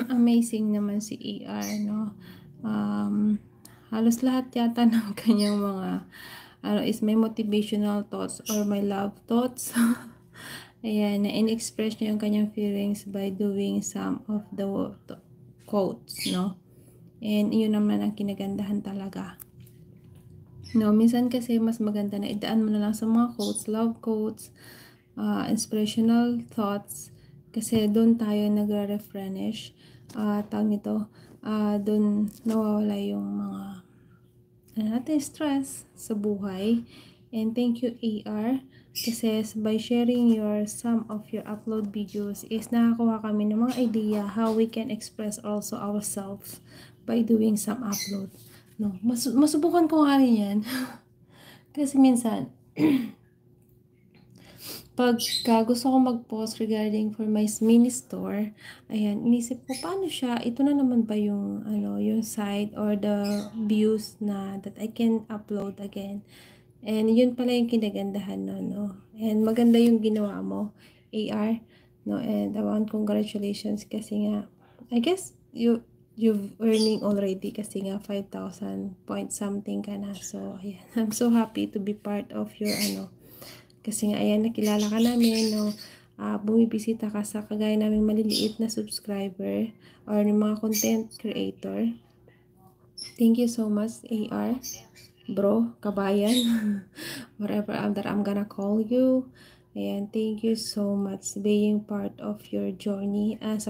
Amazing naman si AR, no? Halos lahat yata ng kanyang mga is may motivational thoughts or may love thoughts. Ayan, na in-express niya yung kanyang feelings by doing some of the quotes, no? And yun naman ang kinagandahan talaga. No, minsan kasi mas maganda na idaan mo na lang sa mga quotes, love quotes, inspirational thoughts, kasi doon tayo nagre-replenish, tawag nito, doon nawawala yung mga natin stress sa buhay. And thank you AR, kasi by sharing some of your upload videos is nakakuha kami ng mga idea how we can express also ourselves by doing some upload. No, masubukan ko nga rin yan. Kasi minsan, pagka gusto ko mag-post regarding for my mini store, ayan, inisip ko, paano siya, ito na naman ba yung, yung site or the views na that I can upload again. And yun pala yung kinagandahan, no? And maganda yung ginawa mo, AR, no? And I want congratulations kasi nga, I guess, you've earning already kasi nga 5,000 point something ka na. So, ayan. I'm so happy to be part of your, kasi nga, ayan, nakilala ka namin, no? Bumibisita ka sa kagaya naming maliliit na subscriber or ng mga content creator. Thank you so much, AR. Bro, kabayan, whatever that I'm gonna call you. And thank you so much being part of your journey as a